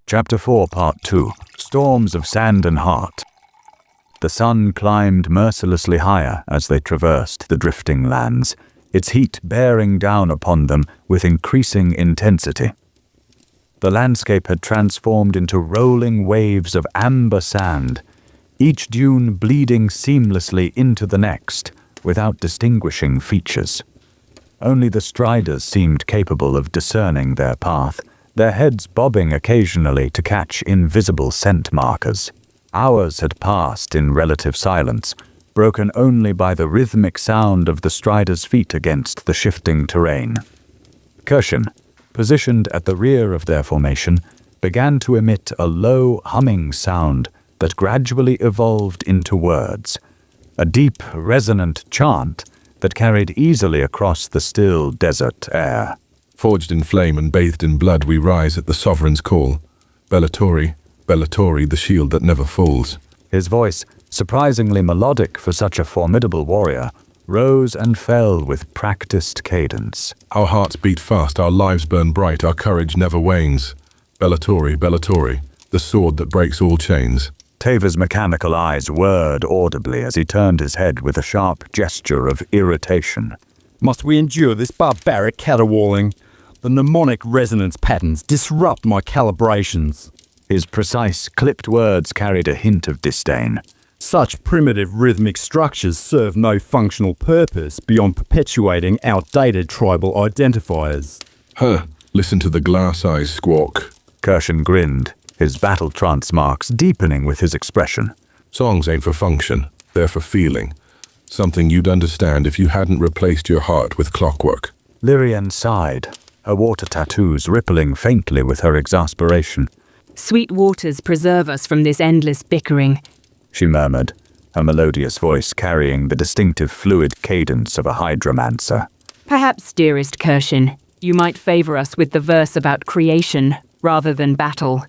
Chapter 4, Part 2. Storms of Sand and Heart. The sun climbed mercilessly higher as they traversed the drifting lands, its heat bearing down upon them with increasing intensity. The landscape had transformed into rolling waves of amber sand, each dune bleeding seamlessly into the next, without distinguishing features. Only the striders seemed capable of discerning their path, their heads bobbing occasionally to catch invisible scent markers. Hours had passed in relative silence, broken only by the rhythmic sound of the striders' feet against the shifting terrain. Kirshen, positioned at the rear of their formation, began to emit a low, humming sound that gradually evolved into words, a deep, resonant chant that carried easily across the still desert air. Forged in flame and bathed in blood, we rise at the sovereign's call. Bellatori, Bellatori, the shield that never falls. His voice, surprisingly melodic for such a formidable warrior, rose and fell with practiced cadence. Our hearts beat fast, our lives burn bright, our courage never wanes. Bellatori, Bellatori, the sword that breaks all chains. Tavor's mechanical eyes whirred audibly as he turned his head with a sharp gesture of irritation. Must we endure this barbaric caterwauling? The mnemonic resonance patterns disrupt my calibrations. His precise, clipped words carried a hint of disdain. Such primitive rhythmic structures serve no functional purpose beyond perpetuating outdated tribal identifiers. Listen to the glass eyes squawk. Kirshen grinned, his battle trance marks deepening with his expression. Songs ain't for function, they're for feeling. Something you'd understand if you hadn't replaced your heart with clockwork. Elian sighed, her water tattoos rippling faintly with her exasperation. Sweet waters preserve us from this endless bickering, she murmured, her melodious voice carrying the distinctive fluid cadence of a hydromancer. Perhaps, dearest Kirshen, you might favor us with the verse about creation rather than battle.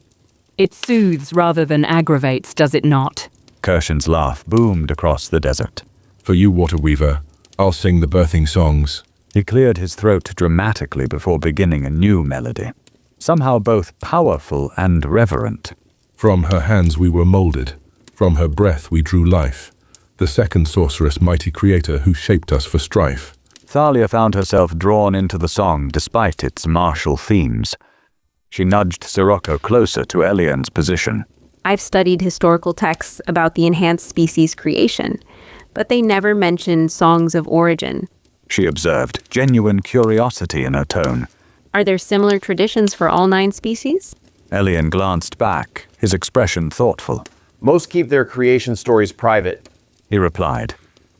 It soothes rather than aggravates, does it not? Kirshen's laugh boomed across the desert. For you, Water Weaver, I'll sing the birthing songs. He cleared his throat dramatically before beginning a new melody, somehow both powerful and reverent. From her hands we were molded. From her breath we drew life. The second sorceress, mighty creator, who shaped us for strife. Thalia found herself drawn into the song despite its martial themes. She nudged Sirocco closer to Elian's position. I've studied historical texts about the enhanced species creation, but they never mention songs of origin, she observed, genuine curiosity in her tone. Are there similar traditions for all 9 species? Elian glanced back, his expression thoughtful. Most keep their creation stories private, he replied,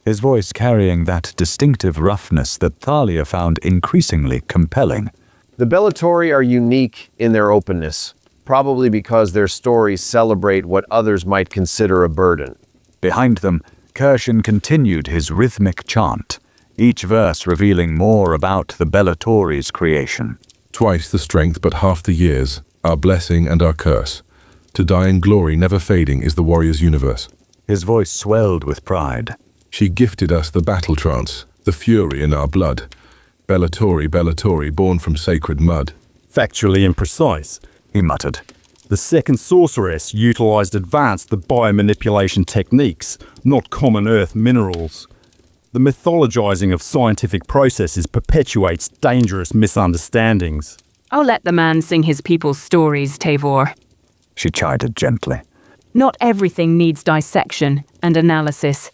his voice carrying that distinctive roughness that Thalia found increasingly compelling. The Bellatori are unique in their openness, probably because their stories celebrate what others might consider a burden. Behind them, Kirshen continued his rhythmic chant, each verse revealing more about the Bellatori's creation. Twice the strength but half the years, our blessing and our curse. To die in glory never fading is the warrior's universe. His voice swelled with pride. She gifted us the battle trance, the fury in our blood. Bellatori, Bellatori, born from sacred mud. Factually imprecise, he muttered. The second sorceress utilized advanced biomanipulation techniques, not common earth minerals. The mythologizing of scientific processes perpetuates dangerous misunderstandings. I'll let the man sing his people's stories, Tavor, she chided gently. Not everything needs dissection and analysis.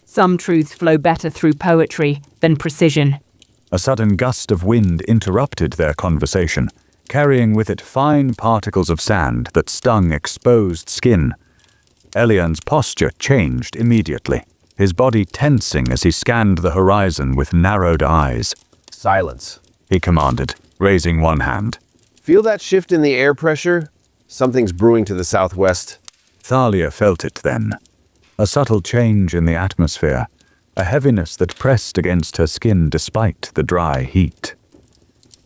Some truths flow better through poetry than precision. A sudden gust of wind interrupted their conversation, carrying with it fine particles of sand that stung exposed skin. Elian's posture changed immediately, his body tensing as he scanned the horizon with narrowed eyes. Silence, he commanded, raising one hand. Feel that shift in the air pressure? Something's brewing to the southwest. Thalia felt it then. A subtle change in the atmosphere, a heaviness that pressed against her skin despite the dry heat.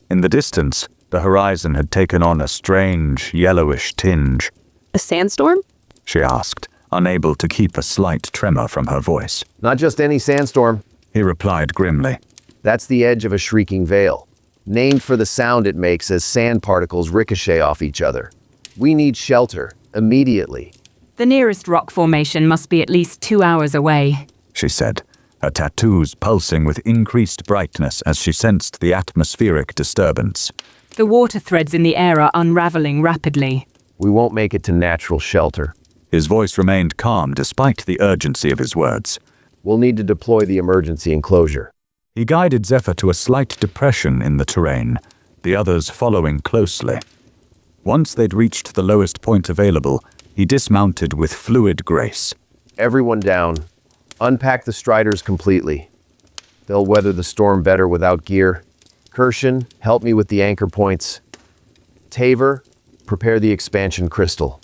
In the distance, the horizon had taken on a strange, yellowish tinge. A sandstorm? She asked, unable to keep a slight tremor from her voice. Not just any sandstorm, he replied grimly. That's the edge of a shrieking veil, named for the sound it makes as sand particles ricochet off each other. We need shelter, immediately. The nearest rock formation must be at least 2 hours away, she said, her tattoos pulsing with increased brightness as she sensed the atmospheric disturbance. The water threads in the air are unraveling rapidly. We won't make it to natural shelter. His voice remained calm despite the urgency of his words. We'll need to deploy the emergency enclosure. He guided Zephyr to a slight depression in the terrain, the others following closely. Once they'd reached the lowest point available, he dismounted with fluid grace. Everyone down. Unpack the Striders completely. They'll weather the storm better without gear. Kirshen, help me with the anchor points. Taver, prepare the expansion crystal.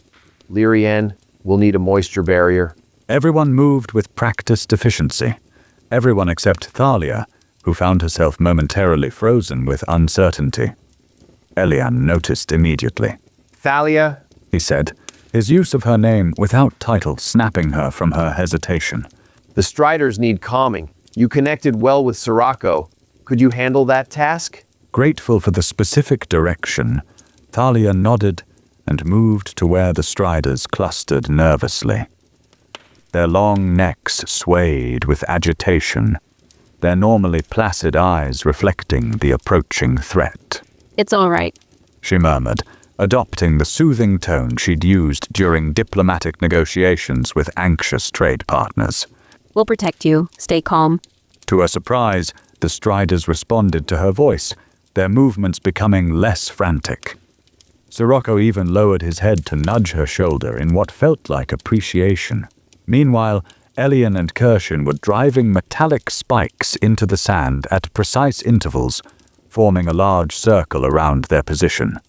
Lyrian, we'll need a moisture barrier. Everyone moved with practiced efficiency. Everyone except Thalia, who found herself momentarily frozen with uncertainty. Elian noticed immediately. Thalia, He said, his use of her name without title snapping her from her hesitation. the Striders need calming. You connected well with Sirocco. Could you handle that task? Grateful for the specific direction, Thalia nodded and moved to where the Striders clustered nervously. Their long necks swayed with agitation, their normally placid eyes reflecting the approaching threat. It's all right. She murmured, adopting the soothing tone she'd used during diplomatic negotiations with anxious trade partners. We'll protect you. Stay calm. To her surprise, the Striders responded to her voice, their movements becoming less frantic. Sirocco even lowered his head to nudge her shoulder in what felt like appreciation. Meanwhile, Elian and Kirshen were driving metallic spikes into the sand at precise intervals, forming a large circle around their position.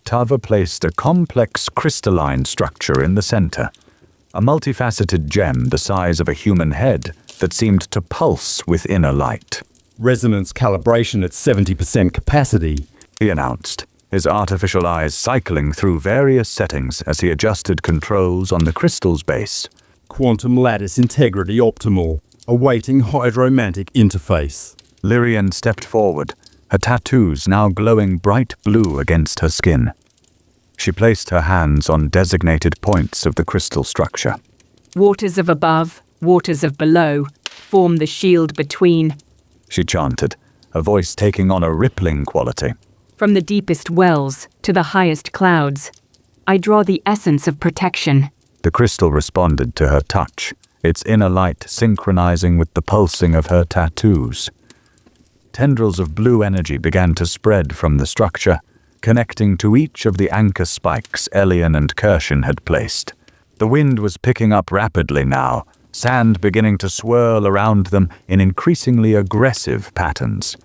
Tava placed a complex crystalline structure in the center, a multifaceted gem the size of a human head that seemed to pulse with inner light. Resonance calibration at 70% capacity, He announced, his artificial eyes cycling through various settings as he adjusted controls on the crystal's base. Quantum lattice integrity optimal, awaiting hydromantic interface. Lyrian stepped forward, her tattoos now glowing bright blue against her skin. She placed her hands on designated points of the crystal structure. Waters of above, waters of below, form the shield between. She chanted, her voice taking on a rippling quality. From the deepest wells to the highest clouds, I draw the essence of protection. The crystal responded to her touch, its inner light synchronizing with the pulsing of her tattoos. Tendrils of blue energy began to spread from the structure, connecting to each of the anchor spikes Elian and Kirshen had placed. The wind was picking up rapidly now, sand beginning to swirl around them in increasingly aggressive patterns.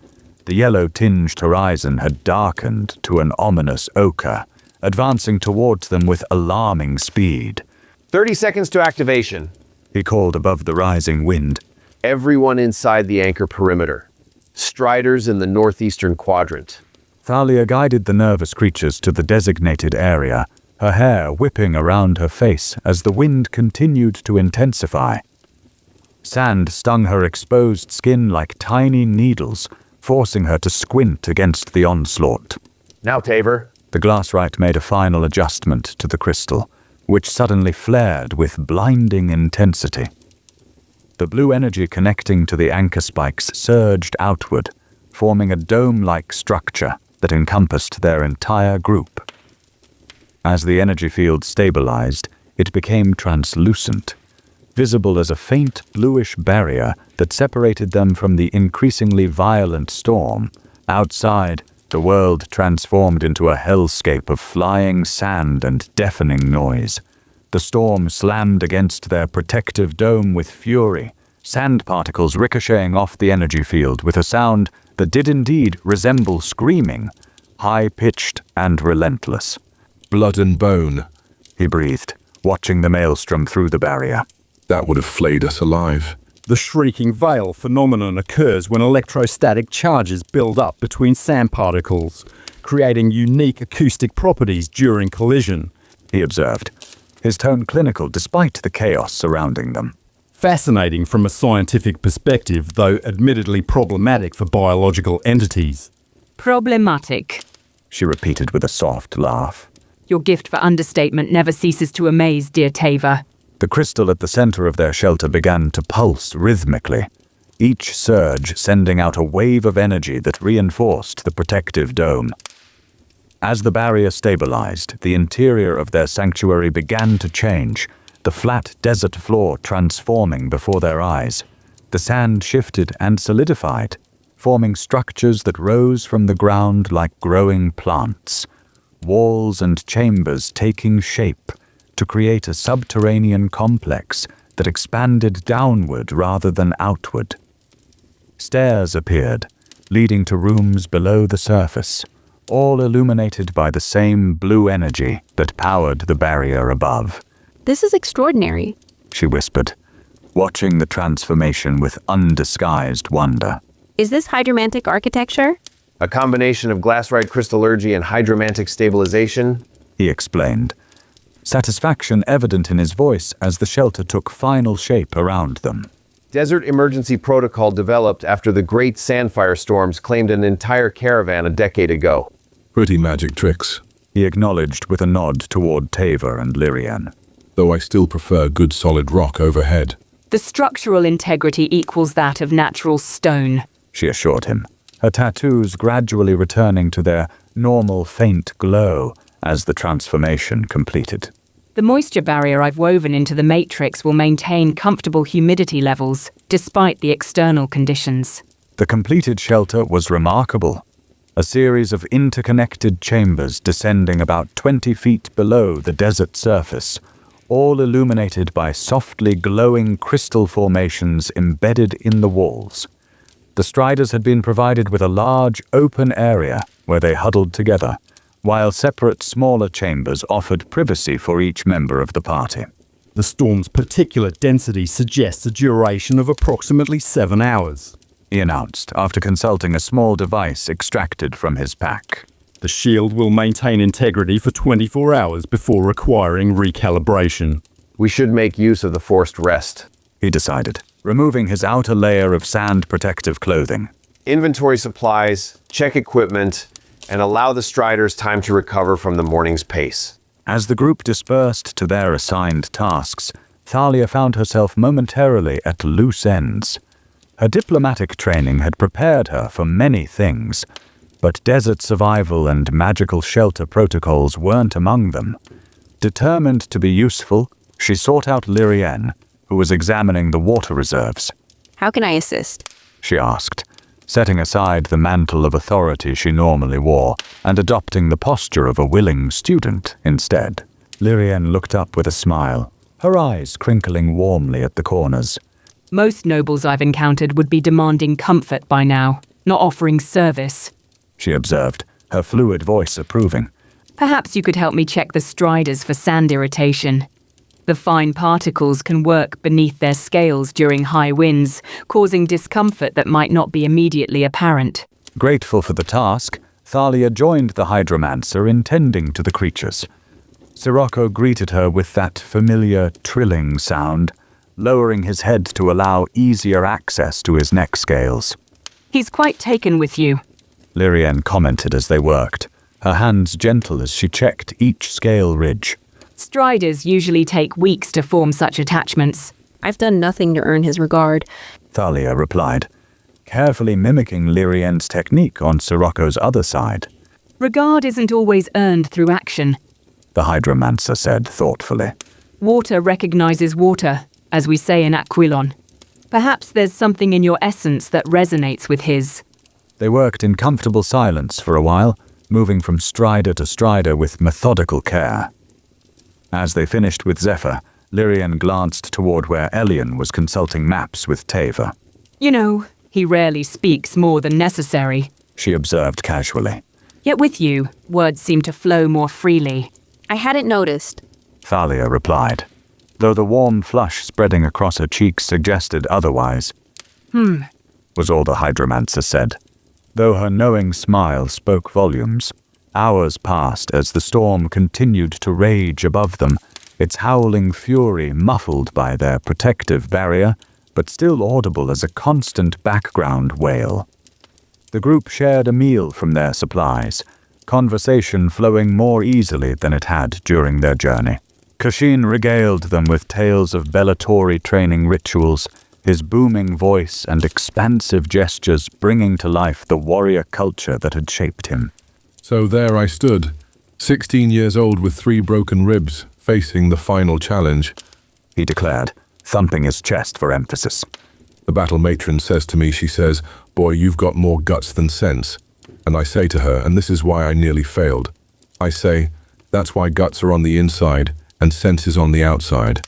The yellow-tinged horizon had darkened to an ominous ochre, advancing towards them with alarming speed. 30 seconds to activation. He called above the rising wind. Everyone inside the anchor perimeter. Striders in the northeastern quadrant. Thalia guided the nervous creatures to the designated area, her hair whipping around her face as the wind continued to intensify. Sand stung her exposed skin like tiny needles, forcing her to squint against the onslaught. Now, Taver. The glasswright made a final adjustment to the crystal, which suddenly flared with blinding intensity. The blue energy connecting to the anchor spikes surged outward, forming a dome-like structure that encompassed their entire group. As the energy field stabilized, it became translucent, visible as a faint bluish barrier that separated them from the increasingly violent storm. Outside, the world transformed into a hellscape of flying sand and deafening noise. The storm slammed against their protective dome with fury, sand particles ricocheting off the energy field with a sound that did indeed resemble screaming, high-pitched and relentless. Blood and bone. He breathed, watching the maelstrom through the barrier. That would have flayed us alive. The shrieking veil phenomenon occurs when electrostatic charges build up between sand particles, creating unique acoustic properties during collision, He observed, his tone clinical despite the chaos surrounding them. Fascinating from a scientific perspective, though admittedly problematic for biological entities. Problematic. She repeated with a soft laugh. Your gift for understatement never ceases to amaze, dear Tava. The crystal at the center of their shelter began to pulse rhythmically, each surge sending out a wave of energy that reinforced the protective dome. As the barrier stabilized, the interior of their sanctuary began to change, the flat desert floor transforming before their eyes. The sand shifted and solidified, forming structures that rose from the ground like growing plants, walls and chambers taking shape to create a subterranean complex that expanded downward rather than outward. Stairs appeared, leading to rooms below the surface, all illuminated by the same blue energy that powered the barrier above. This is extraordinary. She whispered, watching the transformation with undisguised wonder. Is this hydromantic architecture? A combination of glassrite crystallurgy and hydromantic stabilization, He explained, satisfaction evident in his voice as the shelter took final shape around them. Desert emergency protocol developed after the great sandfire storms claimed an entire caravan a decade ago. Pretty magic tricks, He acknowledged with a nod toward Tava and Elian. though I still prefer good solid rock overhead. The structural integrity equals that of natural stone. She assured him, her tattoos gradually returning to their normal faint glow as the transformation completed. The moisture barrier I've woven into the matrix will maintain comfortable humidity levels, despite the external conditions. The completed shelter was remarkable. A series of interconnected chambers descending about 20 feet below the desert surface, all illuminated by softly glowing crystal formations embedded in the walls. The Striders had been provided with a large, open area where they huddled together, while separate, smaller chambers offered privacy for each member of the party. The storm's particulate density suggests a duration of approximately 7 hours. He announced after consulting a small device extracted from his pack. The shield will maintain integrity for 24 hours before requiring recalibration. We should make use of the forced rest. He decided, removing his outer layer of sand protective clothing. Inventory supplies, check equipment, and allow the Striders time to recover from the morning's pace. As the group dispersed to their assigned tasks, Thalia found herself momentarily at loose ends. Her diplomatic training had prepared her for many things, but desert survival and magical shelter protocols weren't among them. Determined to be useful, she sought out Elian, who was examining the water reserves. How can I assist? She asked, setting aside the mantle of authority she normally wore and adopting the posture of a willing student instead. Elian looked up with a smile, her eyes crinkling warmly at the corners. Most nobles I've encountered would be demanding comfort by now, not offering service. She observed, her fluid voice approving. Perhaps you could help me check the Striders for sand irritation. The fine particles can work beneath their scales during high winds, causing discomfort that might not be immediately apparent. Grateful for the task, Thalia joined the hydromancer in tending to the creatures. Sirocco greeted her with that familiar trilling sound, lowering his head to allow easier access to his neck scales. He's quite taken with you. Elian commented as they worked, her hands gentle as she checked each scale ridge. Striders usually take weeks to form such attachments. I've done nothing to earn his regard. Thalia replied, carefully mimicking Lyrian's technique on Sirocco's other side. Regard isn't always earned through action. The hydromancer said thoughtfully. Water recognizes water, as we say in Aquilon. Perhaps there's something in your essence that resonates with his. They worked in comfortable silence for a while, moving from strider to strider with methodical care. As they finished with Zephyr, Elian glanced toward where Elian was consulting maps with Tava. You know, he rarely speaks more than necessary. She observed casually. Yet with you, words seem to flow more freely. I hadn't noticed. Thalia replied, though the warm flush spreading across her cheeks suggested otherwise. Was all the hydromancer said, though her knowing smile spoke volumes. Hours passed as the storm continued to rage above them, its howling fury muffled by their protective barrier, but still audible as a constant background wail. The group shared a meal from their supplies, conversation flowing more easily than it had during their journey. Kashin regaled them with tales of Bellatori training rituals, his booming voice and expansive gestures bringing to life the warrior culture that had shaped him. So there I stood, 16 years old with 3 broken ribs, facing the final challenge, He declared, thumping his chest for emphasis. The battle matron says to me, she says, "Boy, you've got more guts than sense." And I say to her, and this is why I nearly failed, I say, that's why guts are on the inside and sense is on the outside.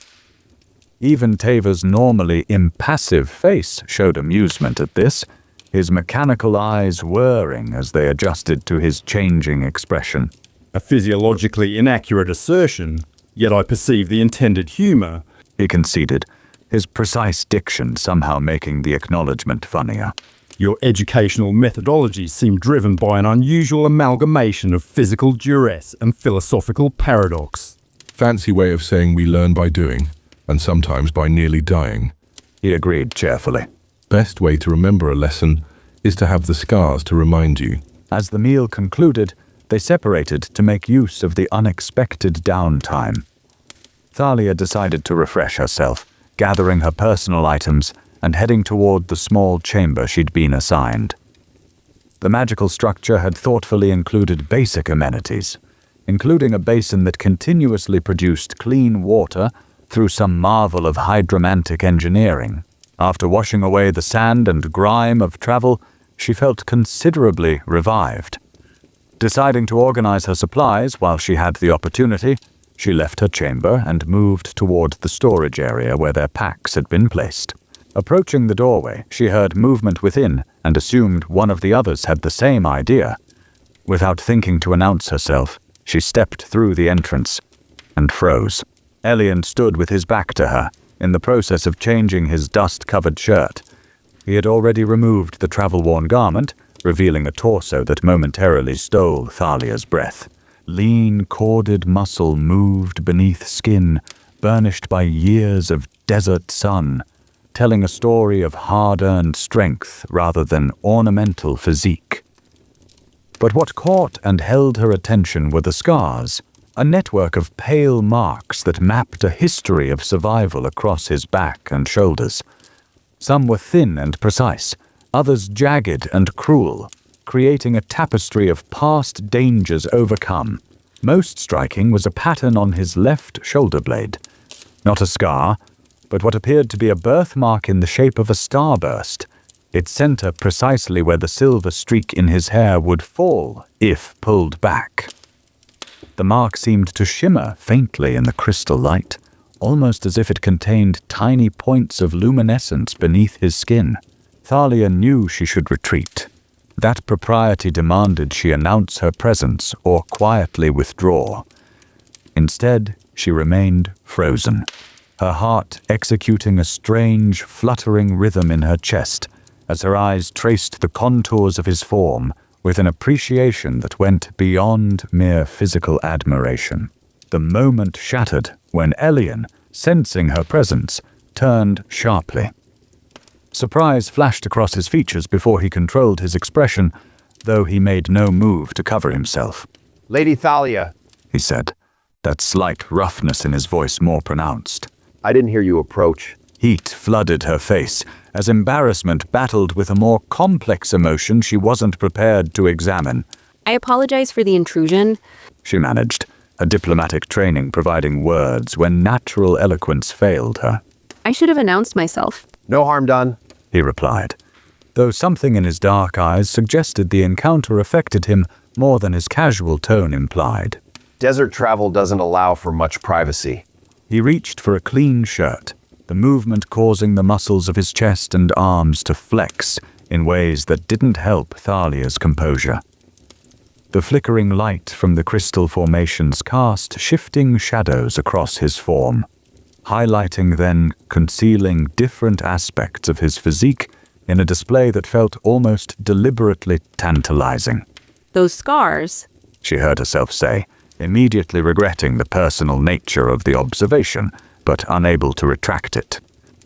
Even Tavor's normally impassive face showed amusement at this, his mechanical eyes whirring as they adjusted to his changing expression. A physiologically inaccurate assertion, yet I perceive the intended humour. He conceded, his precise diction somehow making the acknowledgement funnier. Your educational methodologies seem driven by an unusual amalgamation of physical duress and philosophical paradox. Fancy way of saying we learn by doing, and sometimes by nearly dying. He agreed cheerfully. Best way to remember a lesson is to have the scars to remind you. As the meal concluded, they separated to make use of the unexpected downtime. Thalia decided to refresh herself, gathering her personal items and heading toward the small chamber she'd been assigned. The magical structure had thoughtfully included basic amenities, including a basin that continuously produced clean water through some marvel of hydromantic engineering. After washing away the sand and grime of travel, she felt considerably revived. Deciding to organize her supplies while she had the opportunity, she left her chamber and moved toward the storage area where their packs had been placed. Approaching the doorway, she heard movement within and assumed one of the others had the same idea. Without thinking to announce herself, she stepped through the entrance and froze. Elian stood with his back to her, in the process of changing his dust-covered shirt. He had already removed the travel-worn garment, revealing a torso that momentarily stole Thalia's breath. Lean, corded muscle moved beneath skin, burnished by years of desert sun, telling a story of hard-earned strength rather than ornamental physique. But what caught and held her attention were the scars, a network of pale marks that mapped a history of survival across his back and shoulders. Some were thin and precise, others jagged and cruel, creating a tapestry of past dangers overcome. Most striking was a pattern on his left shoulder blade. Not a scar, but what appeared to be a birthmark in the shape of a starburst, its center precisely where the silver streak in his hair would fall if pulled back. The mark seemed to shimmer faintly in the crystal light, almost as if it contained tiny points of luminescence beneath his skin. Thalia knew she should retreat. That propriety demanded she announce her presence or quietly withdraw. Instead, she remained frozen, her heart executing a strange, fluttering rhythm in her chest as her eyes traced the contours of his form with an appreciation that went beyond mere physical admiration. The moment shattered when Elian, sensing her presence, turned sharply. Surprise flashed across his features before he controlled his expression, though he made no move to cover himself. Lady Thalia, He said, that slight roughness in his voice more pronounced. I didn't hear you approach. Heat flooded her face as embarrassment battled with a more complex emotion she wasn't prepared to examine. I apologize for the intrusion. She managed, her diplomatic training providing words when natural eloquence failed her. I should have announced myself. No harm done. He replied, though something in his dark eyes suggested the encounter affected him more than his casual tone implied. Desert travel doesn't allow for much privacy. He reached for a clean shirt, the movement causing the muscles of his chest and arms to flex in ways that didn't help Thalia's composure. The flickering light from the crystal formations cast shifting shadows across his form, highlighting then concealing different aspects of his physique in a display that felt almost deliberately tantalizing. Those scars. She heard herself say, immediately regretting the personal nature of the observation, but unable to retract it.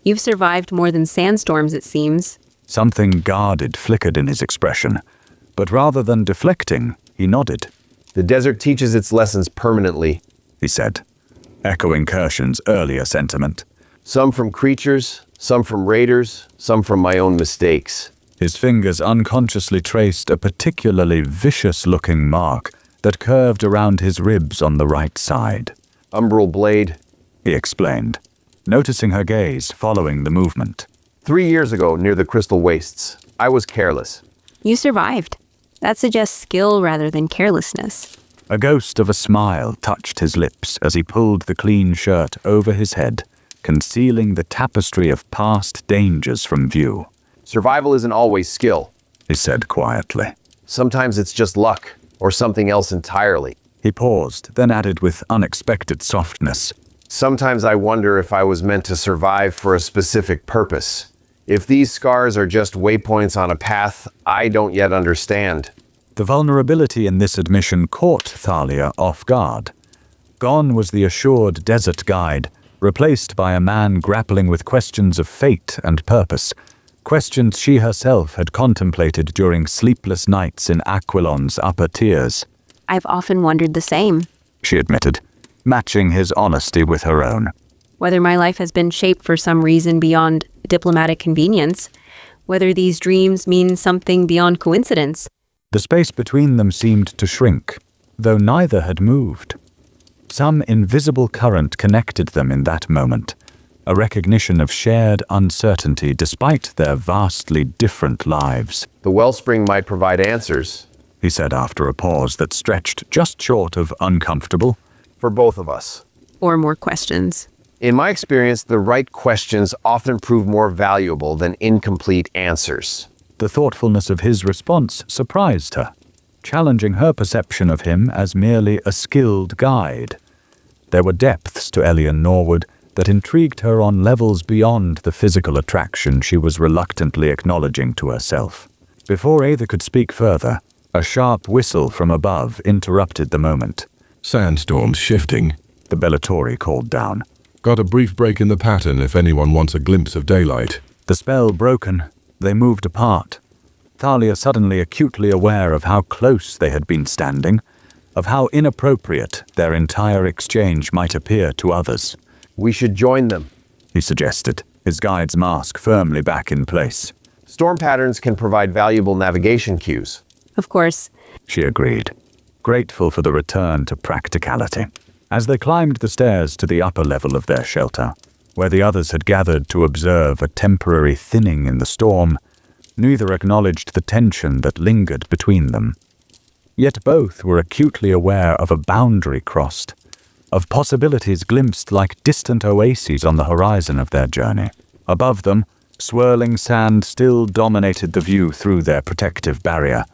You've survived more than sandstorms, it seems. Something guarded flickered in his expression, but rather than deflecting, he nodded. The desert teaches its lessons permanently. He said, echoing Kirshen's earlier sentiment. Some from creatures, some from raiders, some from my own mistakes. His fingers unconsciously traced a particularly vicious-looking mark that curved around his ribs on the right side. Umbral blade, He explained, noticing her gaze following the movement. 3 years ago near the Crystal Wastes. I was careless. You survived. That suggests skill rather than carelessness. A ghost of a smile touched his lips as he pulled the clean shirt over his head, concealing the tapestry of past dangers from view. Survival isn't always skill. He said quietly. Sometimes it's just luck, or something else entirely. He paused, then added with unexpected softness. Sometimes I wonder if I was meant to survive for a specific purpose. If these scars are just waypoints on a path I don't yet understand. The vulnerability in this admission caught Thalia off guard. Gone was the assured desert guide, replaced by a man grappling with questions of fate and purpose, questions she herself had contemplated during sleepless nights in Aquilon's upper tiers. I've often wondered the same. She admitted, matching his honesty with her own. Whether my life has been shaped for some reason beyond diplomatic convenience, whether these dreams mean something beyond coincidence. The space between them seemed to shrink, though neither had moved. Some invisible current connected them in that moment, a recognition of shared uncertainty despite their vastly different lives. The wellspring might provide answers. He said after a pause that stretched just short of uncomfortable. For both of us. Or more questions. In my experience, the right questions often prove more valuable than incomplete answers. The thoughtfulness of his response surprised her, challenging her perception of him as merely a skilled guide. There were depths to Elian Norwood that intrigued her on levels beyond the physical attraction she was reluctantly acknowledging to herself. Before either could speak further, a sharp whistle from above interrupted the moment. Sandstorms shifting. The Bellatori called down. Got a brief break in the pattern if anyone wants a glimpse of daylight. The spell broken, they moved apart. Thalia suddenly acutely aware of how close they had been standing, of how inappropriate their entire exchange might appear to others. We should join them, he suggested, his guide's mask firmly back in place. Storm patterns can provide valuable navigation cues. Of course. She agreed, grateful for the return to practicality. As they climbed the stairs to the upper level of their shelter, where the others had gathered to observe a temporary thinning in the storm, neither acknowledged the tension that lingered between them. Yet both were acutely aware of a boundary crossed, of possibilities glimpsed like distant oases on the horizon of their journey. Above them, swirling sand still dominated the view through their protective barrier,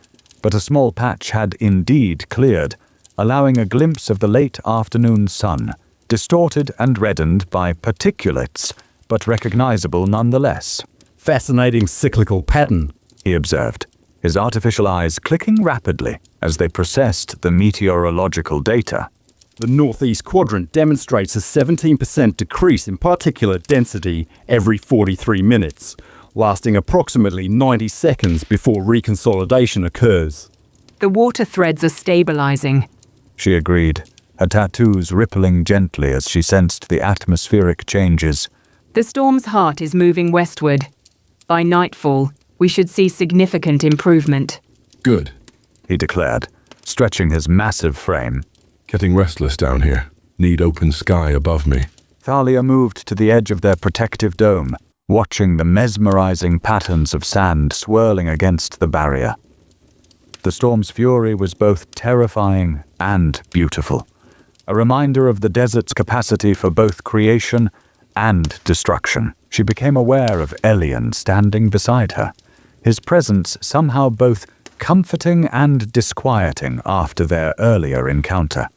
but a small patch had indeed cleared, allowing a glimpse of the late afternoon sun, distorted and reddened by particulates, but recognizable nonetheless. Fascinating cyclical pattern, He observed, his artificial eyes clicking rapidly as they processed the meteorological data. The northeast quadrant demonstrates a 17% decrease in particulate density every 43 minutes, lasting approximately 90 seconds before reconsolidation occurs. The water threads are stabilizing. She agreed, her tattoos rippling gently as she sensed the atmospheric changes. The storm's heart is moving westward. By nightfall, we should see significant improvement. Good. He declared, stretching his massive frame. Getting restless down here. Need open sky above me. Thalia moved to the edge of their protective dome, watching the mesmerizing patterns of sand swirling against the barrier. The storm's fury was both terrifying and beautiful, a reminder of the desert's capacity for both creation and destruction. She became aware of Elian standing beside her, his presence somehow both comforting and disquieting after their earlier encounter.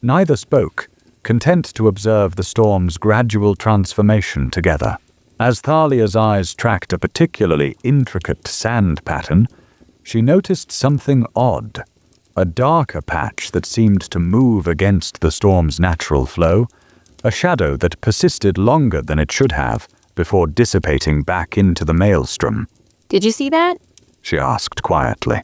Neither spoke, content to observe the storm's gradual transformation together. As Thalia's eyes tracked a particularly intricate sand pattern, she noticed something odd, a darker patch that seemed to move against the storm's natural flow, a shadow that persisted longer than it should have before dissipating back into the maelstrom. Did you see that? She asked quietly,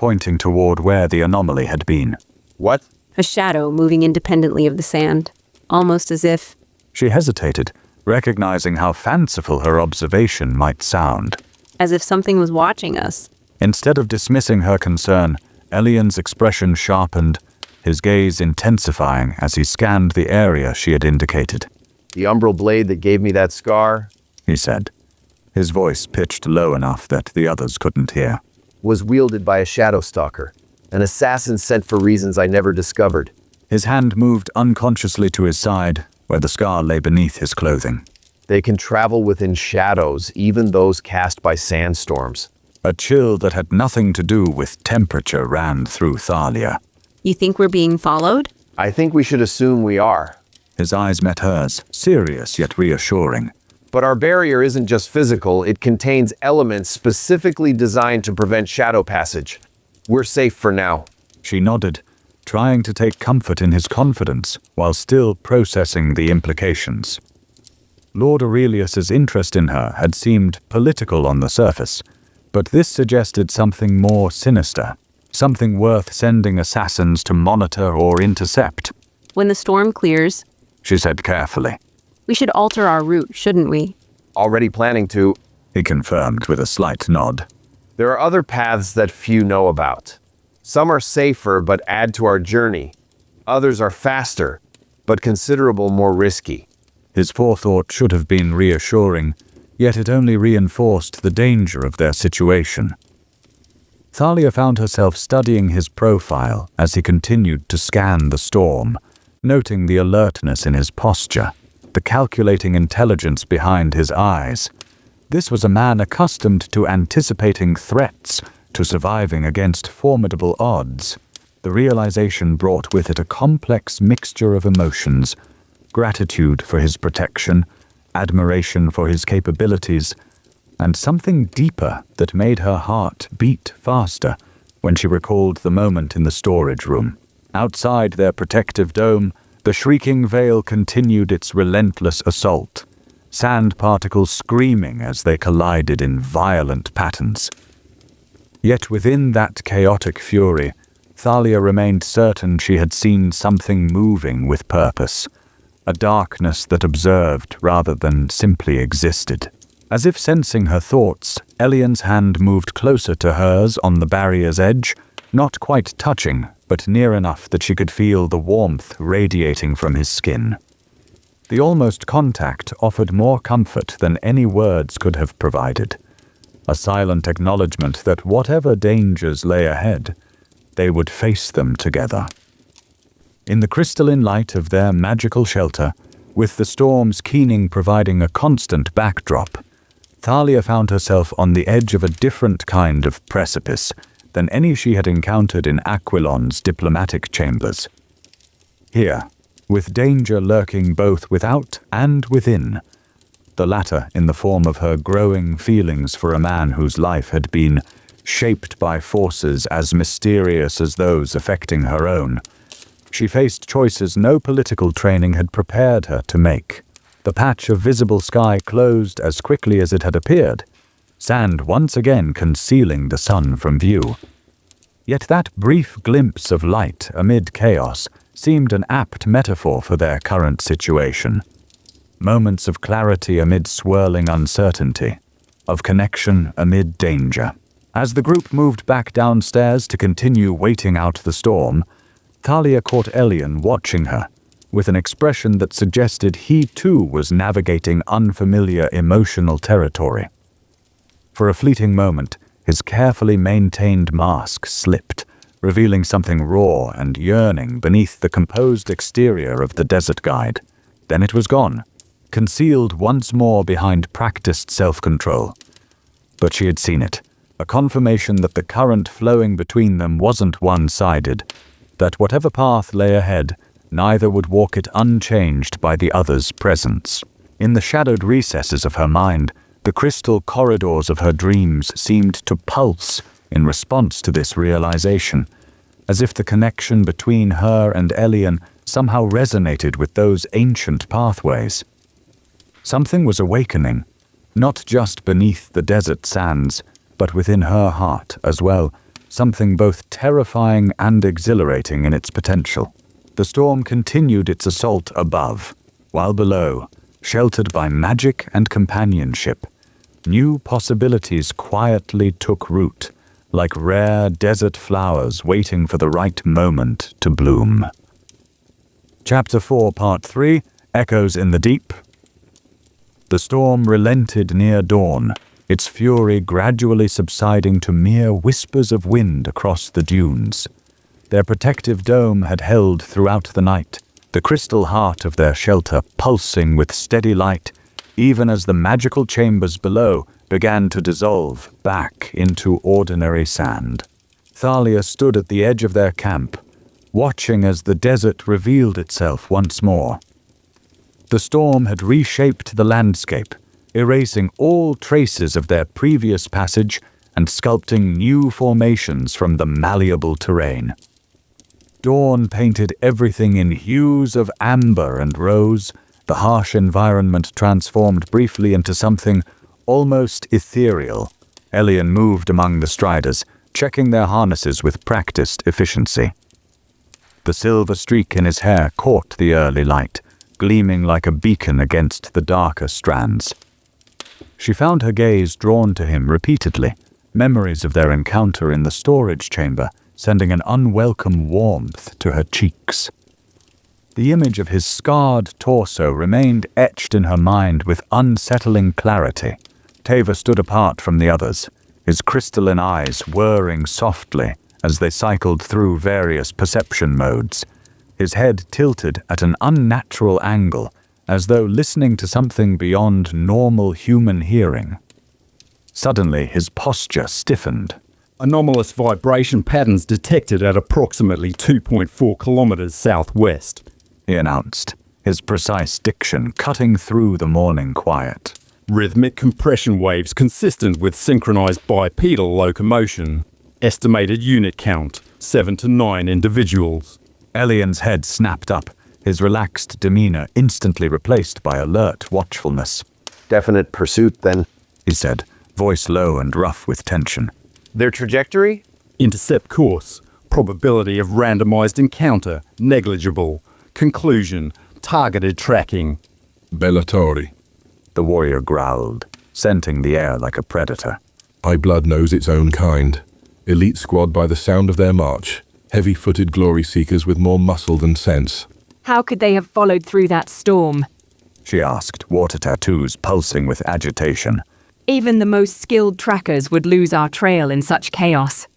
pointing toward where the anomaly had been. What? A shadow moving independently of the sand, almost as if... She hesitated, recognizing how fanciful her observation might sound. as if something was watching us. Instead of dismissing her concern, Elian's expression sharpened, his gaze intensifying as he scanned the area she had indicated. The umbral blade that gave me that scar, He said, his voice pitched low enough that the others couldn't hear. was wielded by a shadow stalker, an assassin sent for reasons I never discovered. His hand moved unconsciously to his side, where the scar lay beneath his clothing. They can travel within shadows, even those cast by sandstorms. A chill that had nothing to do with temperature ran through Thalia. You think we're being followed? I think we should assume we are. His eyes met hers, serious yet reassuring. But our barrier isn't just physical, it contains elements specifically designed to prevent shadow passage. We're safe for now. She nodded, trying to take comfort in his confidence while still processing the implications. Lord Aurelius's interest in her had seemed political on the surface, but this suggested something more sinister, something worth sending assassins to monitor or intercept. When the storm clears, She said carefully. we should alter our route, shouldn't we? Already planning to. He confirmed with a slight nod. There are other paths that few know about. Some are safer but add to our journey. Others are faster, but considerable more risky. His forethought should have been reassuring, yet it only reinforced the danger of their situation. Thalia found herself studying his profile as he continued to scan the storm, noting the alertness in his posture, the calculating intelligence behind his eyes. This was a man accustomed to anticipating threats, to surviving against formidable odds. The realization brought with it a complex mixture of emotions: gratitude for his protection, admiration for his capabilities, and something deeper that made her heart beat faster when she recalled the moment in the storage room. Outside their protective dome, the shrieking veil continued its relentless assault, sand particles screaming as they collided in violent patterns. Yet within that chaotic fury, Thalia remained certain she had seen something moving with purpose, a darkness that observed rather than simply existed. As if sensing her thoughts, Elian's hand moved closer to hers on the barrier's edge, not quite touching, but near enough that she could feel the warmth radiating from his skin. The almost contact offered more comfort than any words could have provided, a silent acknowledgement that whatever dangers lay ahead, they would face them together. In the crystalline light of their magical shelter, with the storm's keening providing a constant backdrop, Thalia found herself on the edge of a different kind of precipice than any she had encountered in Aquilon's diplomatic chambers. Here, with danger lurking both without and within, the latter in the form of her growing feelings for a man whose life had been shaped by forces as mysterious as those affecting her own. She faced choices no political training had prepared her to make. The patch of visible sky closed as quickly as it had appeared, sand once again concealing the sun from view. Yet that brief glimpse of light amid chaos seemed an apt metaphor for their current situation. Moments of clarity amid swirling uncertainty, of connection amid danger. As the group moved back downstairs to continue waiting out the storm, Thalia caught Elian watching her, with an expression that suggested he too was navigating unfamiliar emotional territory. For a fleeting moment, his carefully maintained mask slipped, revealing something raw and yearning beneath the composed exterior of the desert guide. Then it was gone, concealed once more behind practiced self-control. But she had seen it, a confirmation that the current flowing between them wasn't one-sided, that whatever path lay ahead, neither would walk it unchanged by the other's presence. In the shadowed recesses of her mind, the crystal corridors of her dreams seemed to pulse in response to this realization, as if the connection between her and Elian somehow resonated with those ancient pathways. Something was awakening, not just beneath the desert sands, but within her heart as well, something both terrifying and exhilarating in its potential. The storm continued its assault above, while below, sheltered by magic and companionship, new possibilities quietly took root, like rare desert flowers waiting for the right moment to bloom. Chapter 4, Part 3, Echoes in the Deep. The storm relented near dawn, its fury gradually subsiding to mere whispers of wind across the dunes. Their protective dome had held throughout the night, the crystal heart of their shelter pulsing with steady light, even as the magical chambers below began to dissolve back into ordinary sand. Thalia stood at the edge of their camp, watching as the desert revealed itself once more. The storm had reshaped the landscape, erasing all traces of their previous passage and sculpting new formations from the malleable terrain. Dawn painted everything in hues of amber and rose, the harsh environment transformed briefly into something almost ethereal. Elian moved among the striders, checking their harnesses with practiced efficiency. The silver streak in his hair caught the early light, gleaming like a beacon against the darker strands. She found her gaze drawn to him repeatedly, memories of their encounter in the storage chamber sending an unwelcome warmth to her cheeks. The image of his scarred torso remained etched in her mind with unsettling clarity. Tavor stood apart from the others, his crystalline eyes whirring softly as they cycled through various perception modes, his head tilted at an unnatural angle, as though listening to something beyond normal human hearing. Suddenly, his posture stiffened. Anomalous vibration patterns detected at approximately 2.4 kilometers southwest, he announced, his precise diction cutting through the morning quiet. Rhythmic compression waves consistent with synchronized bipedal locomotion. Estimated unit count, 7 to 9 individuals. Elian's head snapped up, his relaxed demeanor instantly replaced by alert watchfulness. Definite pursuit, then. He said, voice low and rough with tension. Their trajectory? Intercept course. Probability of randomized encounter, negligible. Conclusion, targeted tracking. Bellatori. The warrior growled, scenting the air like a predator. High blood knows its own kind. Elite squad by the sound of their march. Heavy-footed glory seekers with more muscle than sense. How could they have followed through that storm? She asked, water tattoos pulsing with agitation. Even the most skilled trackers would lose our trail in such chaos.